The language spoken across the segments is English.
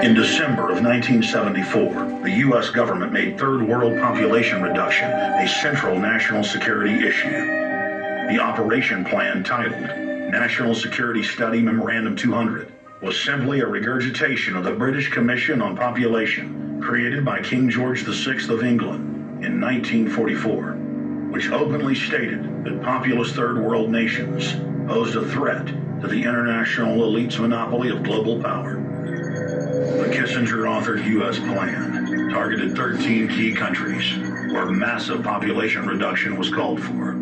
In December of 1974, the U.S. government made third world population reduction a central national security issue. The operation plan, titled National Security Study Memorandum 200, was simply a regurgitation of the British Commission on Population created by King George VI of England in 1944, which openly stated that populous third world nations posed a threat to the international elite's monopoly of global power. The Kissinger-authored U.S. plan targeted 13 key countries where massive population reduction was called for.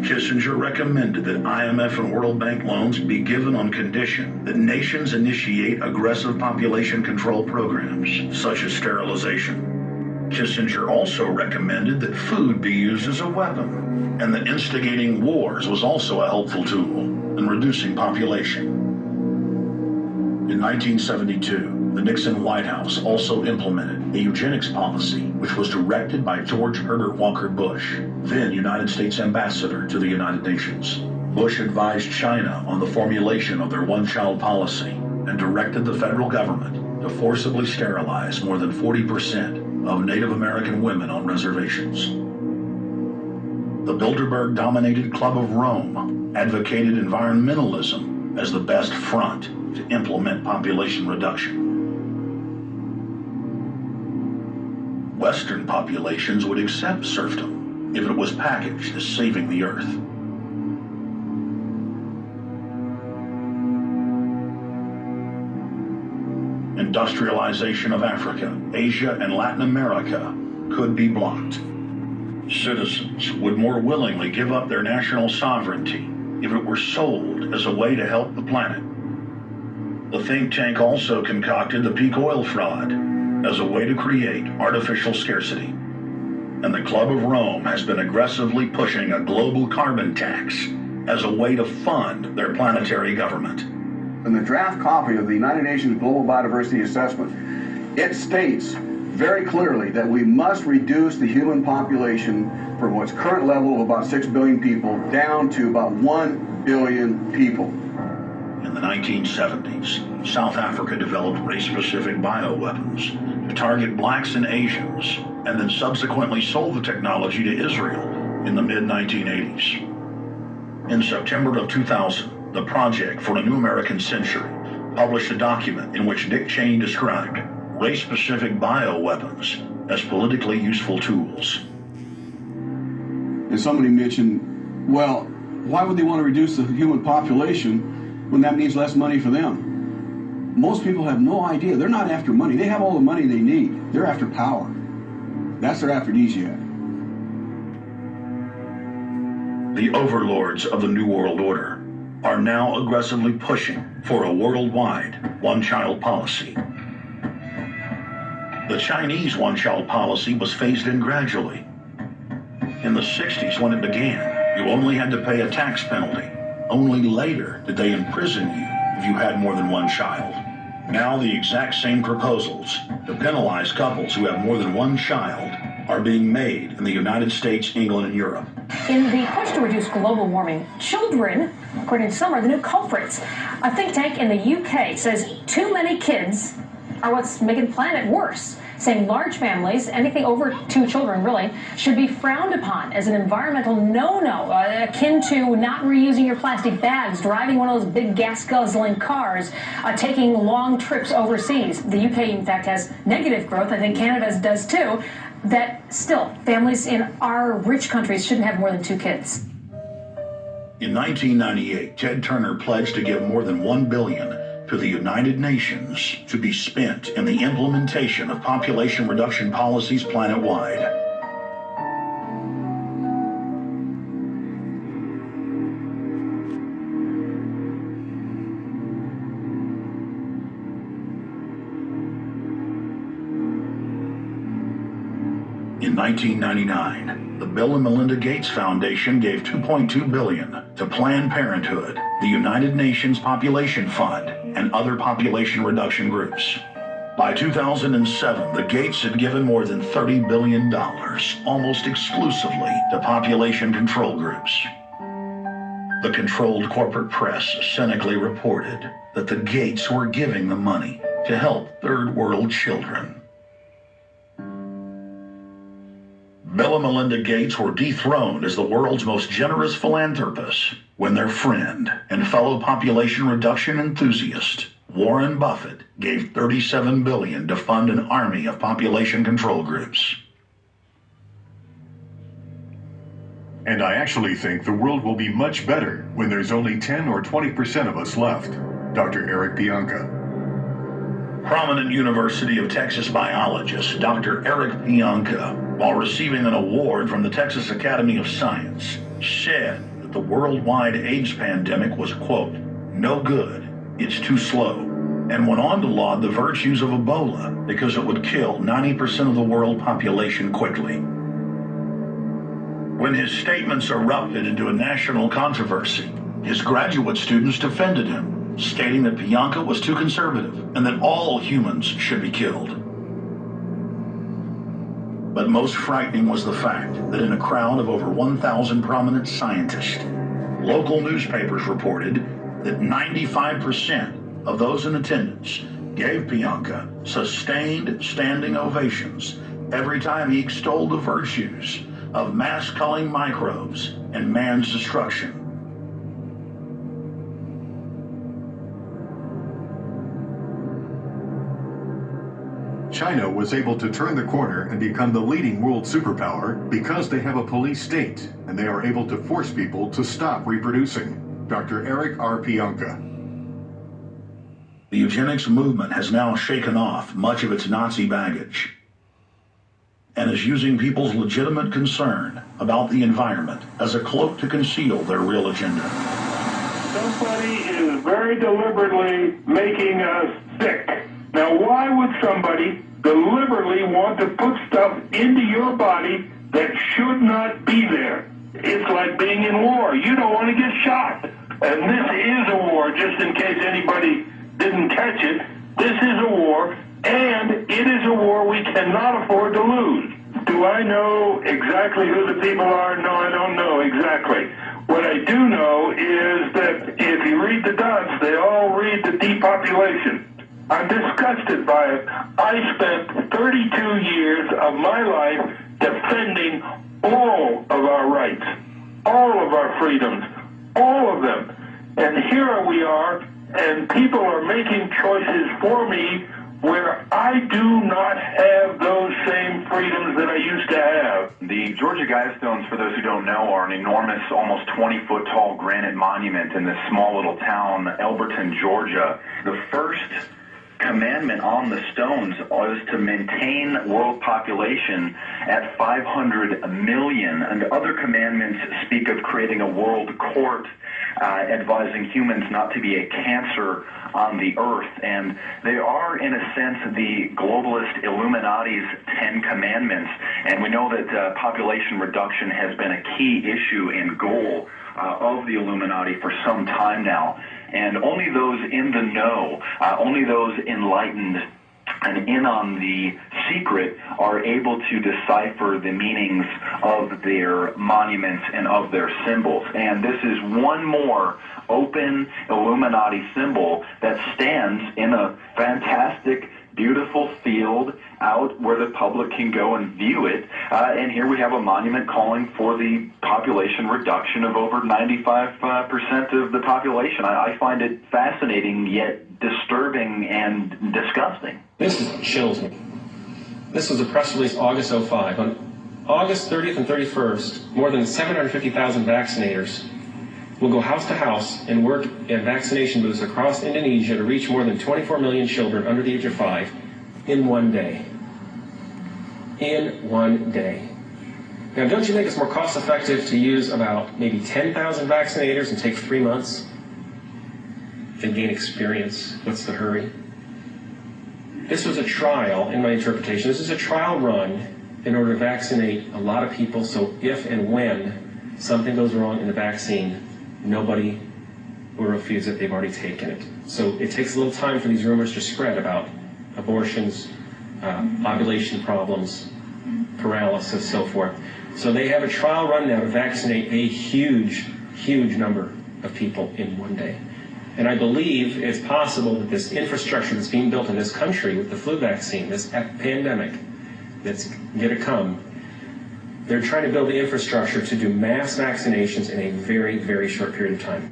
Kissinger recommended that IMF and World Bank loans be given on condition that nations initiate aggressive population control programs, such as sterilization. Kissinger also recommended that food be used as a weapon, and that instigating wars was also a helpful tool in reducing population. In 1972, the Nixon White House also implemented a eugenics policy, which was directed by George Herbert Walker Bush, then United States Ambassador to the United Nations. Bush advised China on the formulation of their one-child policy and directed the federal government to forcibly sterilize more than 40% of Native American women on reservations. The Bilderberg-dominated Club of Rome advocated environmentalism as the best front to implement population reduction. Western populations would accept serfdom if it was packaged as saving the earth. Industrialization of Africa, Asia, and Latin America could be blocked. Citizens would more willingly give up their national sovereignty if it were sold as a way to help the planet. The think tank also concocted the peak oil fraud as a way to create artificial scarcity. And the Club of Rome has been aggressively pushing a global carbon tax as a way to fund their planetary government. In the draft copy of the United Nations Global Biodiversity Assessment, it states very clearly that we must reduce the human population from its current level of about 6 billion people down to about 1 billion people. In the 1970s, South Africa developed race-specific bioweapons to target blacks and Asians, and then subsequently sold the technology to Israel in the mid-1980s. In September of 2000, the Project for a New American Century published a document in which Dick Cheney described race-specific bioweapons as politically useful tools. And somebody mentioned, well, why would they want to reduce the human population when that means less money for them? Most people have no idea. They're not after money. They have all the money they need. They're after power. That's their aphrodisiac. The overlords of the New World Order are now aggressively pushing for a worldwide one-child policy. The Chinese one-child policy was phased in gradually. In the 60s, when it began, you only had to pay a tax penalty. Only later did they imprison you if you had more than one child. Now the exact same proposals to penalize couples who have more than one child are being made in the United States, England, and Europe. In the push to reduce global warming, children, according to some, are the new culprits. A think tank in the UK says too many kids are what's making the planet worse, saying large families, anything over 2 children really, should be frowned upon as an environmental no-no, akin to not reusing your plastic bags, driving one of those big gas-guzzling cars, taking long trips overseas. The UK, in fact, has negative growth. I think Canada does too. That still, families in our rich countries shouldn't have more than 2 kids. In 1998, Ted Turner pledged to give more than $1 billion to the United Nations to be spent in the implementation of population reduction policies planet-wide. In 1999, the Bill and Melinda Gates Foundation gave $2.2 billion to Planned Parenthood, the United Nations Population Fund, and other population reduction groups. By 2007, the Gates had given more than $30 billion, almost exclusively to population control groups. The controlled corporate press cynically reported that the Gates were giving the money to help third world children. Bill and Melinda Gates were dethroned as the world's most generous philanthropists when their friend and fellow population reduction enthusiast, Warren Buffett, gave $37 billion to fund an army of population control groups. And I actually think the world will be much better when there's only 10 or 20% of us left. Dr. Eric Bianca. Prominent University of Texas biologist Dr. Eric Bianca, while receiving an award from the Texas Academy of Science, said that the worldwide AIDS pandemic was, quote, no good, it's too slow, and went on to laud the virtues of Ebola because it would kill 90% of the world population quickly. When his statements erupted into a national controversy, his graduate students defended him, stating that Bianca was too conservative and that all humans should be killed. But most frightening was the fact that in a crowd of over 1,000 prominent scientists, local newspapers reported that 95% of those in attendance gave Bianca sustained standing ovations every time he extolled the virtues of mass-culling microbes and man's destruction. China was able to turn the corner and become the leading world superpower because they have a police state and they are able to force people to stop reproducing. Dr. Eric R. Bianca. The eugenics movement has now shaken off much of its Nazi baggage and is using people's legitimate concern about the environment as a cloak to conceal their real agenda. Somebody is very deliberately making us sick. Now, why would somebody deliberately want to put stuff into your body that should not be there? It's like being in war. You don't want to get shot. And this is a war, just in case anybody didn't catch it. This is a war, and it is a war we cannot afford to lose. Do I know exactly who the people are? No, I don't know exactly. What I do know is that if you read the dots, they all read the depopulation. I'm disgusted by it. I spent 32 years of my life defending all of our rights, all of our freedoms, all of them. And here we are, and people are making choices for me where I do not have those same freedoms that I used to have. The Georgia Guidestones, for those who don't know, are an enormous, almost 20-foot tall granite monument in this small little town, Elberton, Georgia. The first commandment on the stones was to maintain world population at 500 million, and other commandments speak of creating a world court, advising humans not to be a cancer on the earth. And they are, in a sense, the globalist Illuminati's 10 commandments, and we know that population reduction has been a key issue and goal of the Illuminati for some time now. And only those in the know, only those enlightened and in on the secret are able to decipher the meanings of their monuments and of their symbols. And this is one more open Illuminati symbol that stands in a fantastic, beautiful field out where the public can go and view it. And here we have a monument calling for the population reduction of over 95% of the population. I find it fascinating yet disturbing and disgusting. This chills me. This was a press release August 05. On August 30th and 31st, more than 750,000 vaccinators will go house to house and work at vaccination booths across Indonesia to reach more than 24 million children under the age of 5 in one day. In one day. Now, don't you think it's more cost effective to use about maybe 10,000 vaccinators and take 3 months than gain experience? What's the hurry? This was a trial, in my interpretation. This is a trial run in order to vaccinate a lot of people, so if and when something goes wrong in the vaccine, nobody will refuse it. They've already taken it. So it takes a little time for these rumors to spread about abortions, ovulation problems, paralysis, so forth. So they have a trial run now to vaccinate a huge, huge number of people in one day. And I believe it's possible that this infrastructure that's being built in this country with the flu vaccine, this pandemic that's going to come, they're trying to build the infrastructure to do mass vaccinations in a very, very short period of time.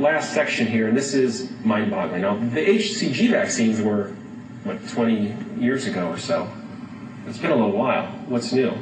Last section here, and this is mind-boggling. Now, the HCG vaccines were, 20 years ago or so. It's been a little while. What's new?